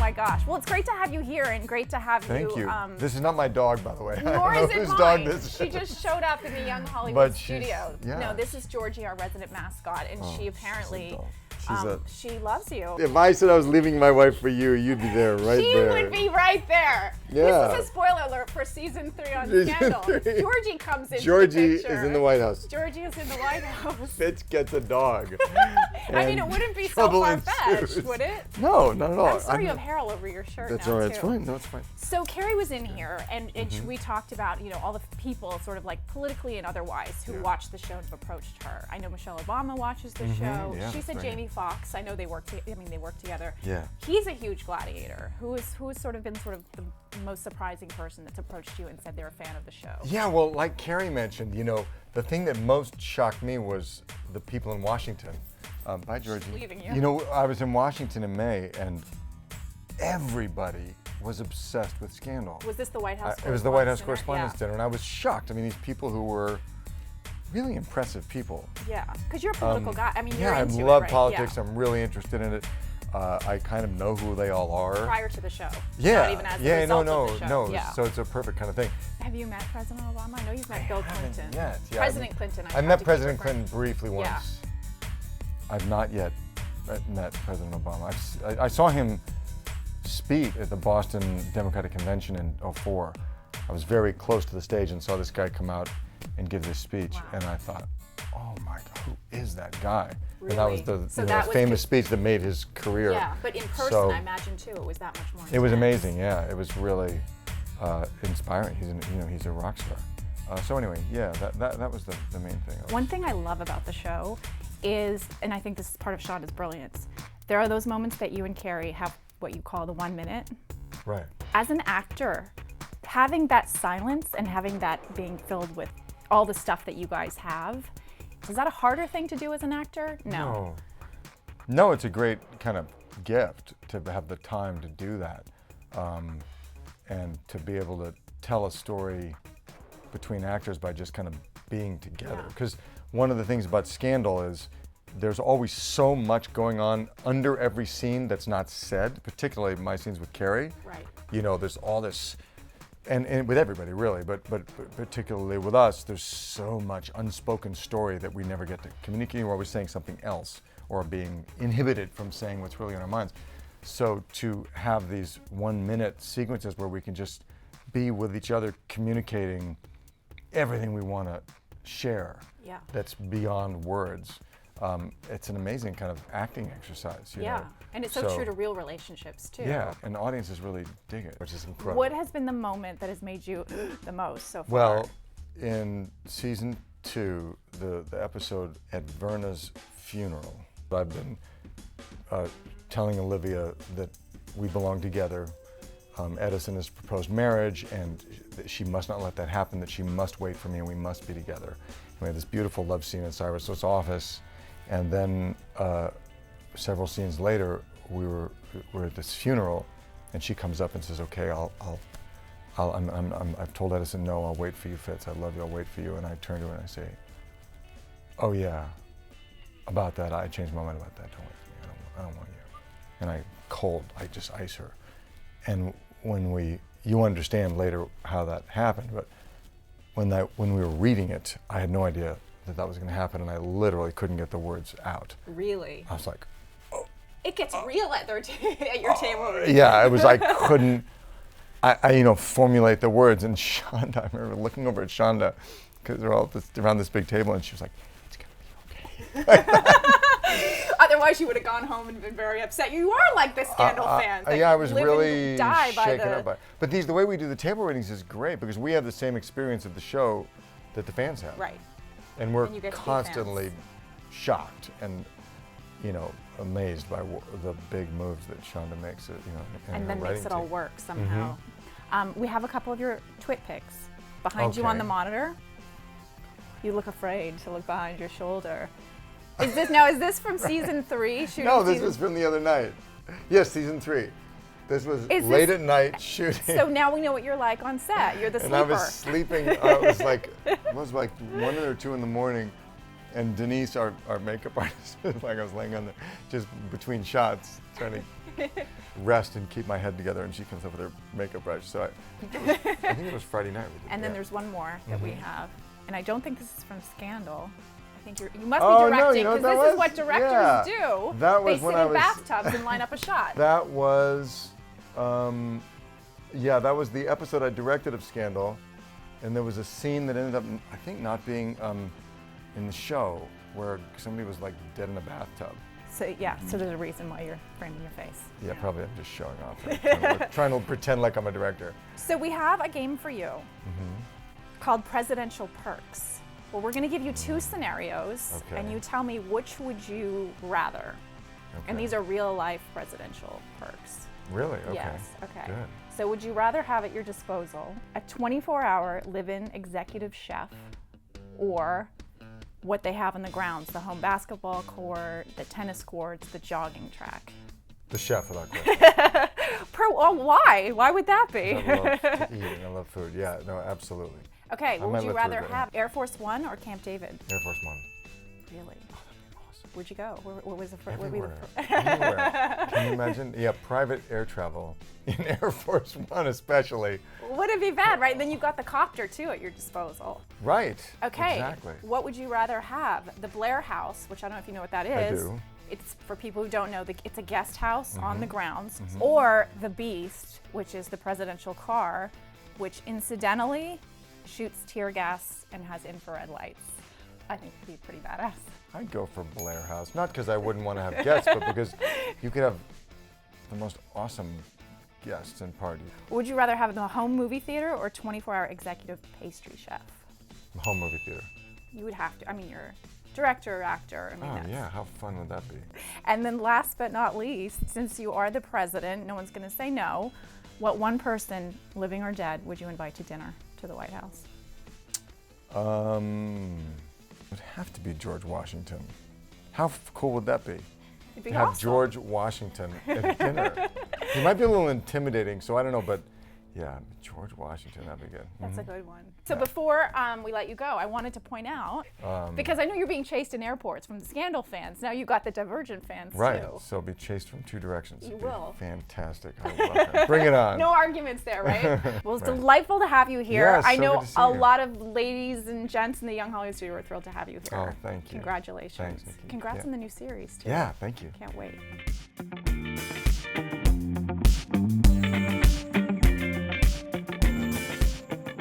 my gosh. Well, it's great to have you here and great to have Thank you. This is not my dog, by the way. Nor I is don't know it whose mine. dog this is. She just showed up in the Young Hollywood But studio. yeah. No, this is Georgie, our resident mascot, and she apparently, she loves you. If I said I was leaving my wife for you, you'd be there, right there. She would be right there. Yeah. This is a spoiler alert for season 3 on Season Scandal. 3. Georgie comes in. Georgie the picture. is in the White House. Georgie is in the White House. Fitz gets a dog. I mean, it wouldn't be so trouble far-fetched, ensues. would it? No, not at all. I'm sorry you have hair all over your shirt That's now, all right. too. It's fine. No, it's fine. So Carrie was in here, and we talked about, you know, all the people, sort of like politically and otherwise, who watched the show and have approached her. I know Michelle Obama watches the show. Yeah, she said right. Jamie Foxx. I know they work. They work together. Yeah. He's a huge Gladiator. Who has sort of been the most surprising person that's approached you and said they're a fan of the show? Yeah, well, like Carrie mentioned, you know, the thing that most shocked me was the people in Washington. Bye, Georgie. Leaving you. You know, I was in Washington in May, and everybody was obsessed with Scandal. Was this the White House? It was the White House Correspondents' Correspondents' Dinner, and I was shocked. I mean, these people who were really impressive people. Yeah, because you're a political guy. I mean, Yeah, you're I into love it, right? politics. Yeah. I'm really interested in it. I kind of know who they all are. Prior to the show. Yeah, Not even as a yeah, result of the show. no. Yeah. So it's a perfect kind of thing. Have you met President Obama? I know you've met Bill Clinton. Yet. Yeah, President Clinton. I met President Clinton briefly once. Yeah. I've not yet met President Obama. I saw him speak at the Boston Democratic Convention in '04. I was very close to the stage and saw this guy come out and give this speech, and I thought, oh my God, who is that guy? Really? And that was the So you know, that was famous speech that made his career. Yeah, but in person, So, I imagine too, it was that much more. it was intense. amazing. Yeah, it was really inspiring. He's a rock star. So anyway, yeah, that was the main thing. One thing I love about the show is, and I think this is part of Shonda's brilliance, there are those moments that you and Carrie have what you call the 1 minute. Right. As an actor, having that silence and having that being filled with all the stuff that you guys have, is that a harder thing to do as an actor? No. No, it's a great kind of gift to have the time to do that, and to be able to tell a story between actors by just kind of being together. Because one of the things about Scandal is there's always so much going on under every scene that's not said, particularly my scenes with Carrie. Right. You know, there's all this, and with everybody really, but particularly with us, there's so much unspoken story that we never get to communicate. We're always saying something else or being inhibited from saying what's really in our minds. So to have these 1 minute sequences where we can just be with each other communicating everything we want to share, that's beyond words. It's an amazing kind of acting exercise. You know? And it's so true to real relationships too. Yeah, and audiences really dig it, which is incredible. What has been the moment that has made you the most so far? Well, in season 2, the episode at Verna's funeral, I've been telling Olivia that we belong together. Edison has proposed marriage, and that she must not let that happen, that she must wait for me, and we must be together. We had this beautiful love scene in Cyrus's office, and then several scenes later, we're at this funeral, and she comes up and says, "Okay, I've told Edison no. I'll wait for you, Fitz. I love you. I'll wait for you." And I turn to her and I say, "Oh yeah, about that. I changed my mind about that. Don't wait for me. I don't want you." And I just ice her. And when you understand later how that happened, but when we were reading it, I had no idea that was going to happen, and I literally couldn't get the words out. Really? I was like, it gets real at your table. Yeah, it was, I couldn't, formulate the words. And Shonda, I remember looking over at Shonda, because they're all around this big table, and she was like, "It's going to be okay." Otherwise, you would have gone home and been very upset. You are like the Scandal fans. Yeah, I was really shaken up up by it. But the way we do the table readings is great, because we have the same experience of the show that the fans have. Right. And we're you get to be constantly shocked and, amazed by the big moves that Shonda makes. In and her then makes writing it all team. work somehow. We have a couple of your Twitpics behind you on Okay. the monitor. You look afraid to look behind your shoulder. Is this from season 3? Shooting No, this was from the other night. Yes, season 3. This was late at night shooting. So now we know what you're like on set. You're the sleeper. And I was sleeping. It was like 1 or 2 in the morning, And Denise, our makeup artist, like I was laying on the, just between shots, trying to rest and keep my head together, and she comes up with her makeup brush. So I think it was Friday night. We did, And then there's one more that we have, and I don't think this is from Scandal. I think you must Oh, be no, directing, you know because what this that is what was? directors Yeah. do. That was they when sit I in was- bathtubs and line up a shot. That was, yeah, that was the episode I directed of Scandal, and there was a scene that ended up, I think, not being in the show, where somebody was like dead in a bathtub. So yeah, so there's a reason why you're framing your face. Yeah, probably I'm just showing off, trying to pretend like I'm a director. So we have a game for you called Presidential Perks. Well, we're going to give you two scenarios, and you tell me which would you rather. And these are real life presidential perks. Really? Okay. Yes. Okay. Good. So would you rather have at your disposal a 24-hour live-in executive chef, or what they have on the grounds, the home basketball court, the tennis courts, the jogging track? The chef, without question. Why? Why would that be? I love to eat and I love food. Yeah, no, absolutely. Okay, I would might you live rather through it, have Air Force One or Camp David? Air Force One. Really? Oh, that'd be awesome. Where'd you go? Where was the first? Everywhere. Everywhere. Can you imagine? Yeah, private air travel in Air Force One especially. Wouldn't be bad, right? Then you've got the copter too at your disposal. Right. Okay. Exactly. What would you rather have? The Blair House, which I don't know if you know what that is. I do. It's, for people who don't know, it's a guest house on the grounds. Or the Beast, which is the presidential car, which incidentally shoots tear gas and has infrared lights. I think it'd be pretty badass. I'd go for Blair House. Not because I wouldn't want to have guests, but because you could have the most awesome guests and parties. Would you rather have the home movie theater or 24-hour executive pastry chef? Home movie theater. You would have to. I mean, you're a director, actor. I mean, Oh that's- yeah, how fun would that be? And then last but not least, since you are the president, no one's going to say no, what one person, living or dead, would you invite to dinner to the White House? It would have to be George Washington. How cool would that be? It'd be Have awesome. George Washington at dinner. He might be a little intimidating, so I don't know, but yeah, George Washington, that'd be good. That's a good one. So before we let you go, I wanted to point out, because I know you're being chased in airports from the Scandal fans. Now you've got the Divergent fans Right, too. so I'll be chased from two directions. You It'd be will. Fantastic. I love that. Bring it on. No arguments there, right? Well, it's delightful to have you here. Yeah, I so know good to see a you. lot of ladies and gents in the Young Hollywood studio are thrilled to have you here. Oh, thank you. Congratulations. Thanks, Nikki. Congrats Yeah. on the new series too. Yeah, thank you. Can't wait.